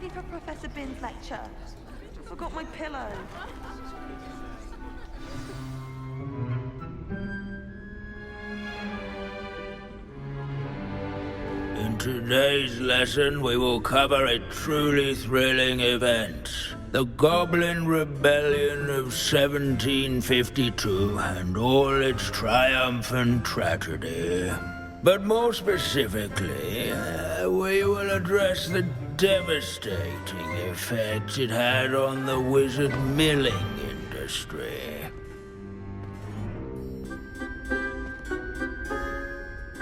ready for Professor Bin's lecture. I forgot my pillow. In today's lesson, we will cover a truly thrilling event. The Goblin Rebellion of 1752 and all its triumph and tragedy. But more specifically, we will address the devastating effect it had on the wizard milling industry.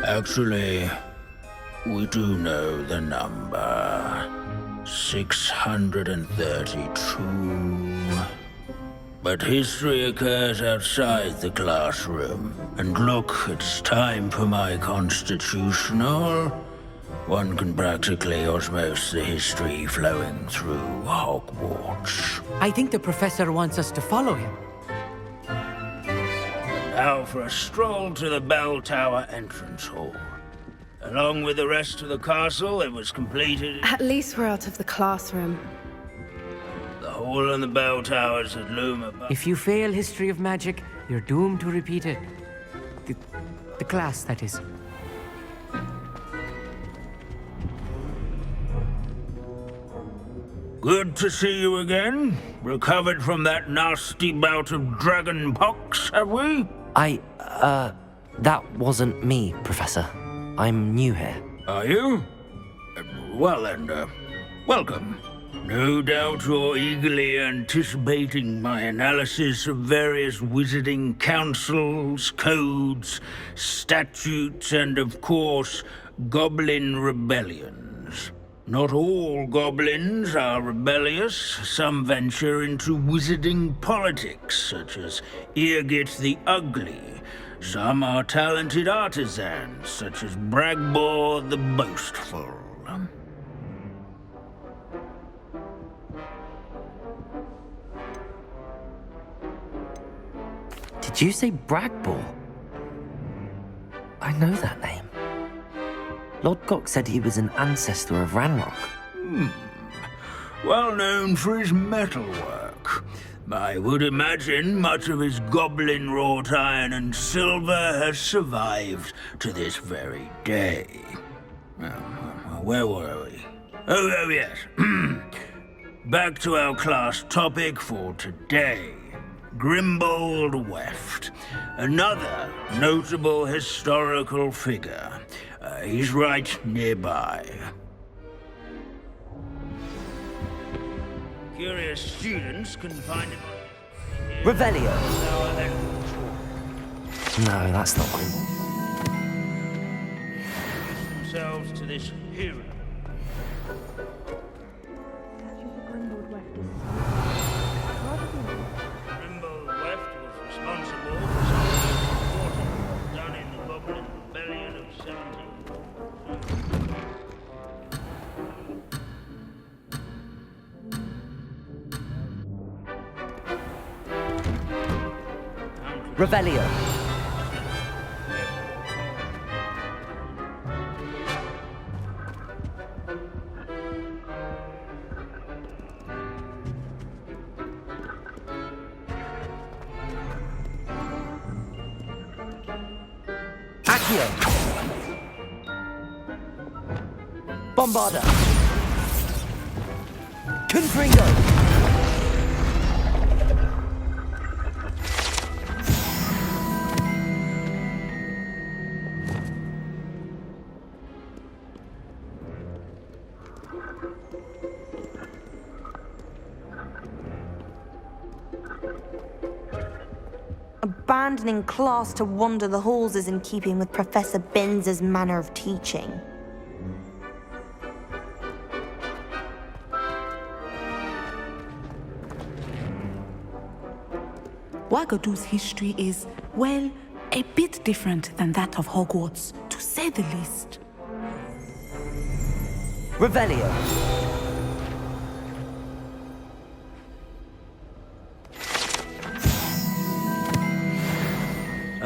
Actually, we do know the number. 632. But history occurs outside the classroom. And look, it's time for my constitutional. One can practically osmose the history flowing through Hogwarts. I think the professor wants us to follow him. Now for a stroll to the bell tower entrance hall. Along with the rest of the castle, it was completed. At least we're out of the classroom. The hall and the bell towers that loom above. If you fail history of magic, you're doomed to repeat it. The class, that is. Good to see you again. Recovered from that nasty bout of dragon pox, have we? That wasn't me, Professor. I'm new here. Are you? Well then, welcome. No doubt you're eagerly anticipating my analysis of various wizarding councils, codes, statutes, and of course, goblin rebellions. Not all goblins are rebellious. Some venture into wizarding politics, such as Eargit the Ugly. Some are talented artisans, such as Bragbor the Boastful. Did you say Bragbor? I know that name. Lodgok said he was an ancestor of Ranrock. Well known for his metalwork. I would imagine much of his goblin-wrought iron and silver has survived to this very day. Where were we? Oh yes. Back to our class topic for today. Grimbold Weft. Another notable historical figure. He's right nearby. Curious students can find him on Revelio! No, that's not Grimble. themselves to this hero. Grimbold Weft was responsible for some of the reporting done in the Goblin Rebellion of 17. Revelio! Accio! Bombarda! Confringo! Abandoning class to wander the halls is in keeping with Professor Binns' manner of teaching. Wagadu's history is, well, a bit different than that of Hogwarts, to say the least. Revelio!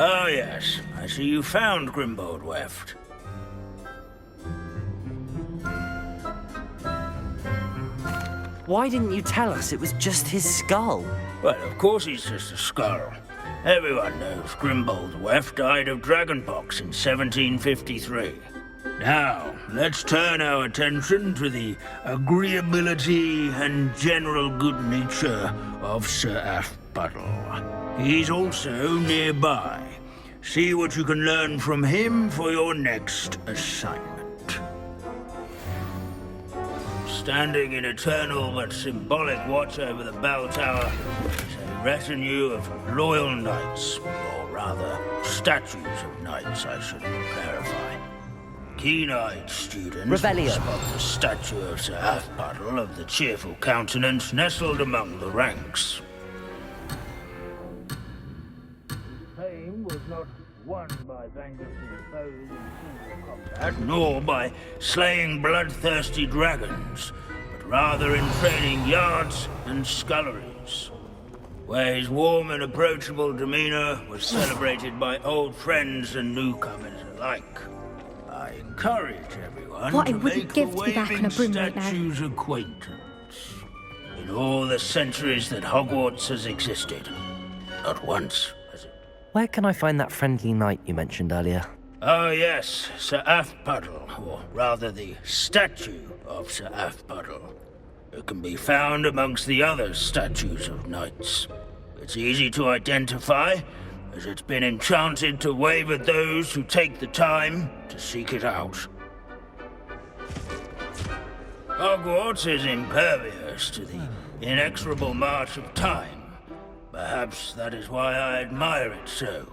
Oh yes, I see you found Grimbold Weft. Why didn't you tell us it was just his skull? Well, of course he's just a skull. Everyone knows Grimbold Weft died of dragonpox in 1753. Now, let's turn our attention to the agreeability and general good nature of Sir Athbuttle. He's also nearby. See what you can learn from him for your next assignment. Standing in eternal but symbolic watch over the bell tower is a retinue of loyal knights, or rather, statues of knights, I should clarify. Keen-eyed students will spot the statue of Sir Athbuttle of the cheerful countenance nestled among the ranks. Fame was not won by vanquishing foes in single combat, nor by slaying bloodthirsty dragons, but rather in training yards and sculleries, where his warm and approachable demeanor was celebrated by old friends and newcomers alike. I encourage everyone What I to wouldn't make give the to be back on a waving broom right now. statue's acquaintance. In all the centuries that Hogwarts has existed, not once has it. Where can I find that friendly knight you mentioned earlier? Oh yes, Sir Athbuttle, or rather the statue of Sir Athbuttle. It can be found amongst the other statues of knights. It's easy to identify, as it's been enchanted to wave at those who take the time to seek it out. Hogwarts is impervious to the inexorable march of time. Perhaps that is why I admire it so.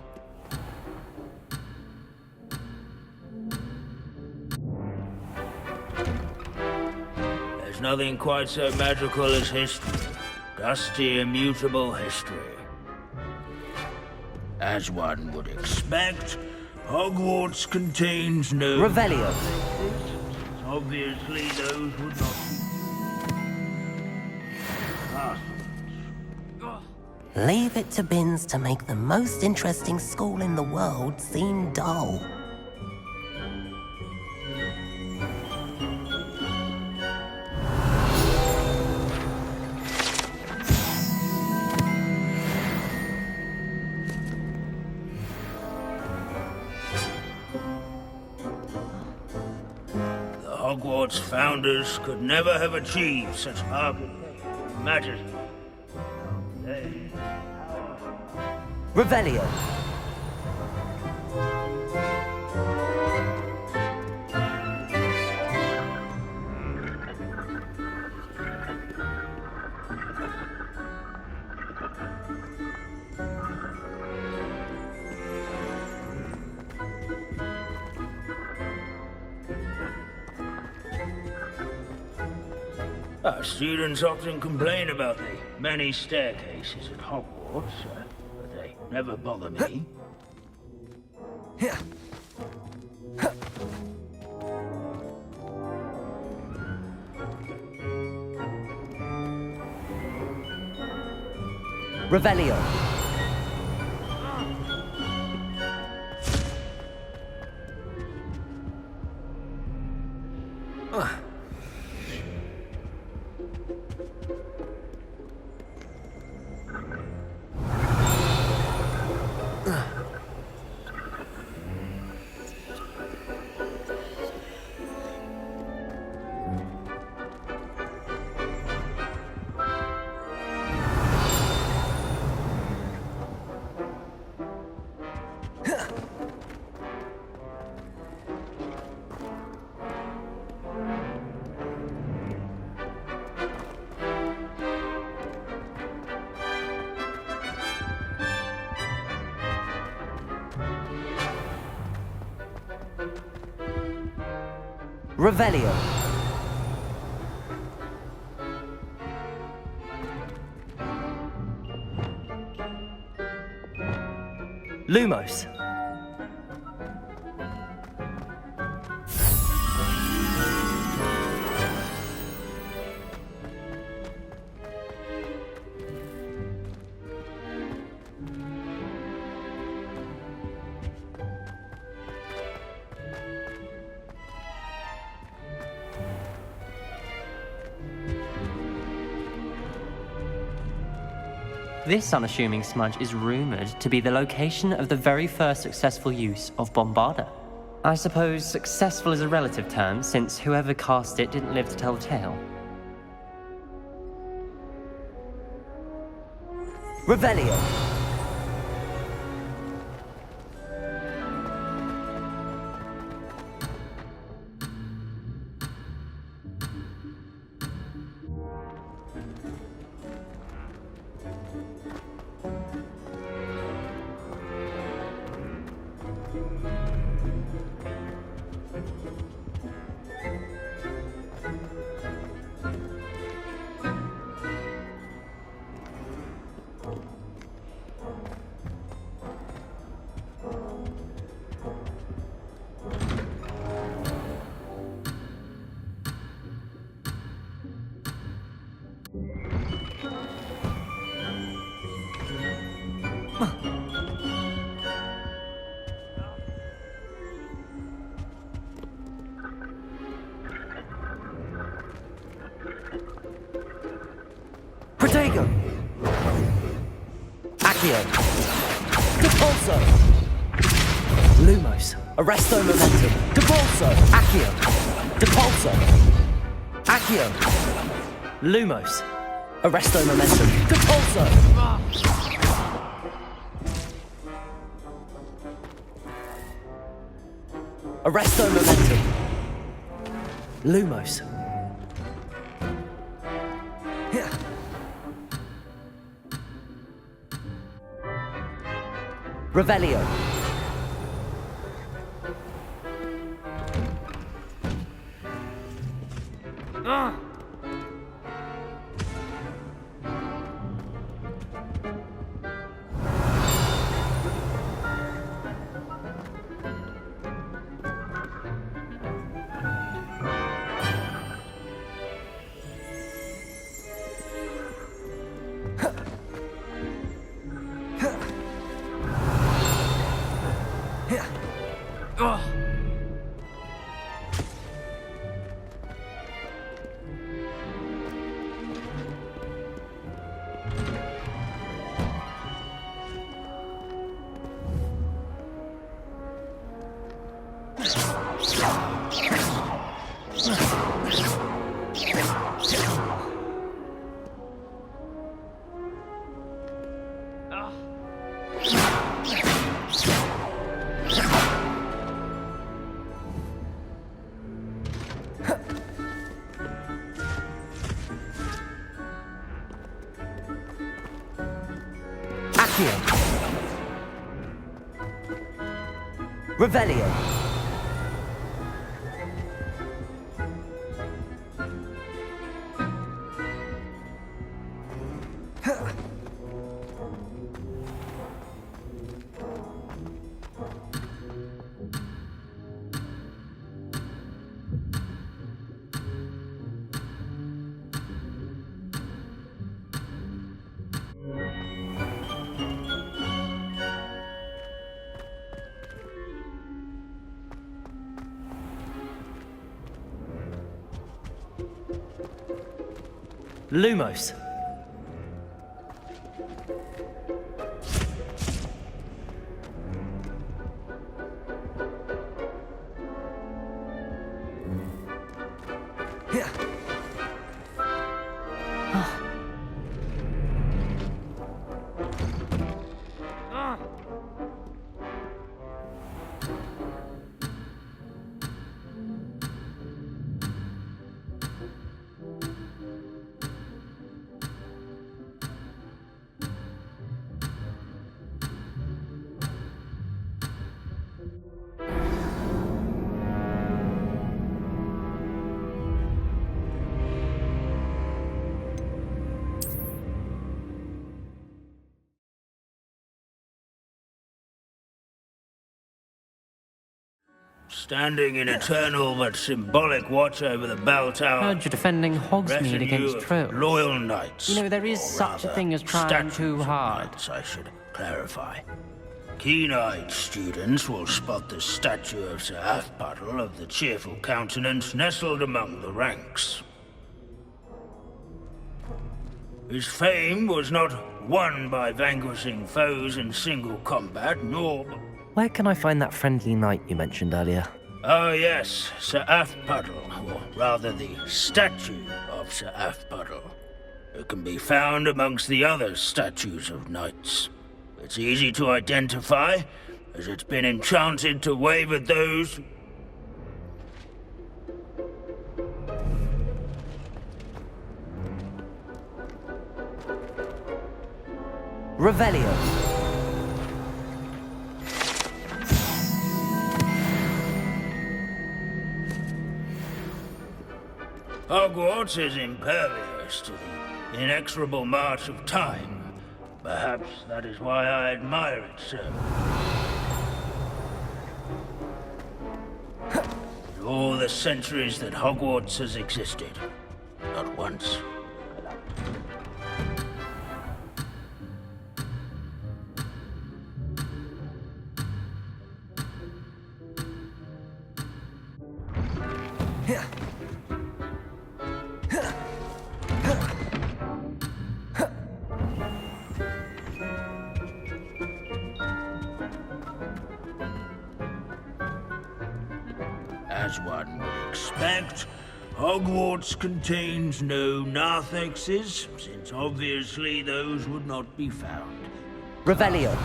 There's nothing quite so magical as history. Dusty, immutable history. As one would expect, Hogwarts contains no... Revelio. Obviously, those would not be... Leave it to Binns to make the most interesting school in the world seem dull. Hogwarts founders could never have achieved such architecture, majesty. Revelio. Our students often complain about the many staircases at Hogwarts, but they never bother me. Revelio. Revelio. Lumos. This unassuming smudge is rumored to be the location of the very first successful use of Bombarda. I suppose successful is a relative term, since whoever cast it didn't live to tell the tale. Revelio. Protego! Accio! Depulso! Lumos! Arresto Momentum! Depulso! Accio! Depulso! Accio! Lumos! Arresto Momentum! Depulso! Arresto Momentum! Lumos! Revelio. Revelio. Lumos. Standing in eternal but symbolic watch over the bell tower. Heard you're defending Hogsmeade against trolls. Loyal knights. You know, there is such a thing as trying too hard. Knights, I should clarify. Keen-eyed students will spot the statue of Sir Halfpuddle of the cheerful countenance nestled among the ranks. His fame was not won by vanquishing foes in single combat, nor... Where can I find that friendly knight you mentioned earlier? Oh yes, Sir Afpuddle, or rather the statue of Sir Afpuddle. It can be found amongst the other statues of knights. It's easy to identify, as it's been enchanted to wave at those... Revelio. Hogwarts is impervious to the inexorable march of time. Perhaps that is why I admire it so. In all the centuries that Hogwarts has existed, not once. As one would expect, Hogwarts contains no narthexes, since obviously those would not be found. Revelio.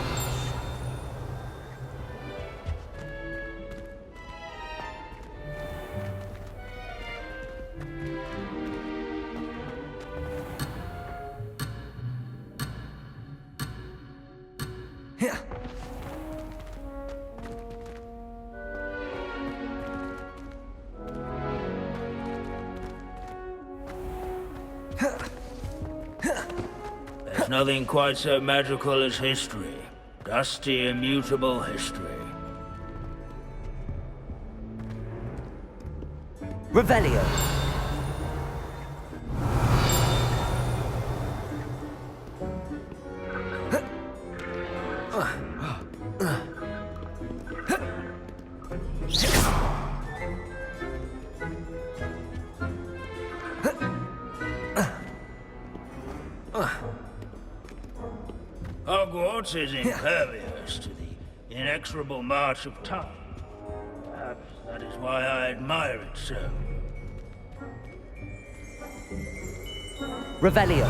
There's nothing quite so magical as history. Dusty, immutable history. Revelio. Hogwarts is impervious to the inexorable march of time. Perhaps that is why I admire it so. Revelio.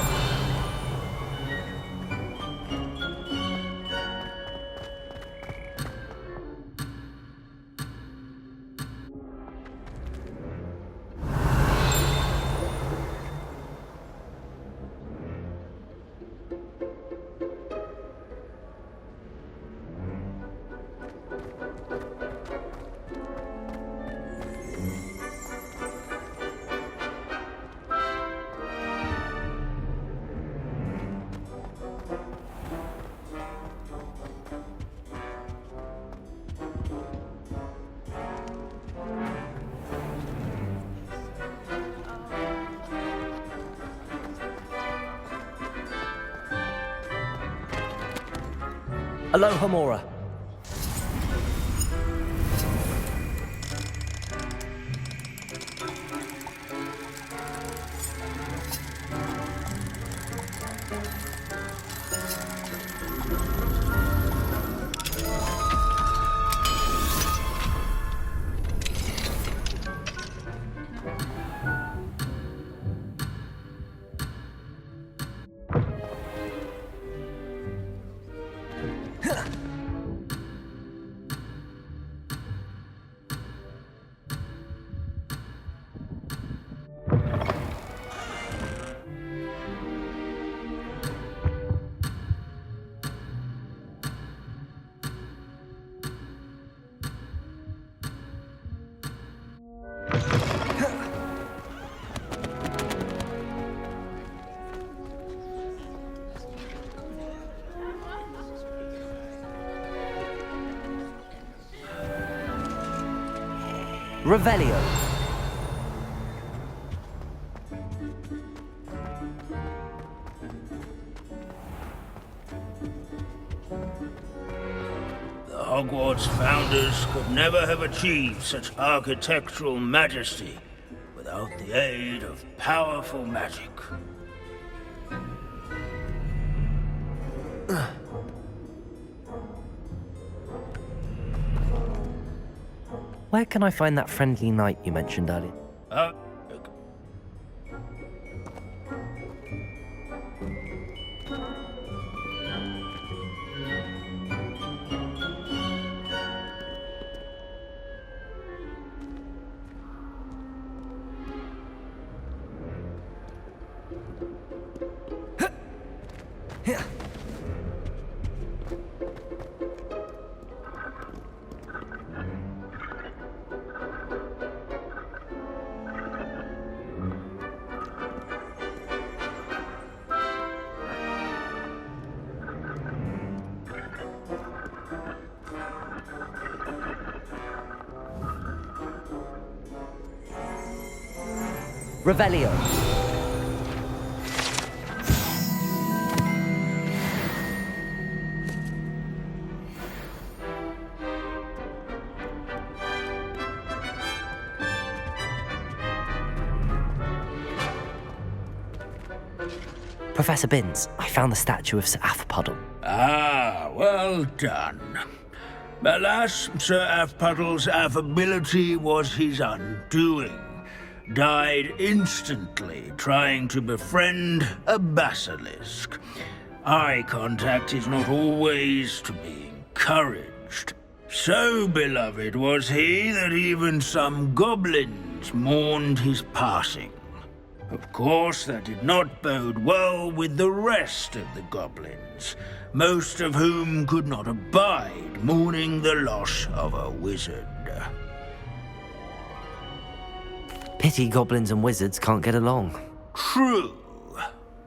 Alohomora. Revelio. The Hogwarts founders could never have achieved such architectural majesty without the aid of powerful magic. Where can I find that friendly knight you mentioned earlier? Uh, Revelio. Professor Binns, I found the statue of Sir Afpuddle. Ah, well done. Alas, Sir Afpuddle's affability was his undoing. Died instantly trying to befriend a basilisk. Eye contact is not always to be encouraged. So beloved was he that even some goblins mourned his passing. Of course, that did not bode well with the rest of the goblins, most of whom could not abide mourning the loss of a wizard. Pity goblins and wizards can't get along. True,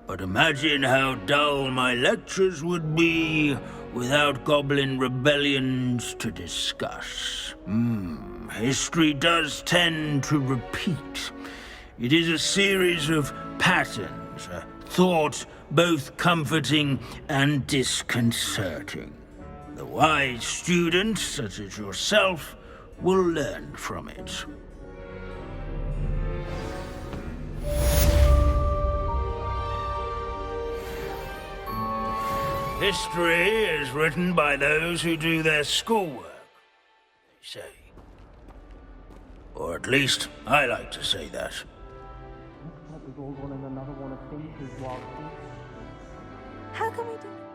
but imagine how dull my lectures would be without goblin rebellions to discuss. History does tend to repeat. It is a series of patterns, a thought both comforting and disconcerting. The wise students, such as yourself, will learn from it. History is written by those who do their schoolwork, they say. Or at least, I like to say that. How can we do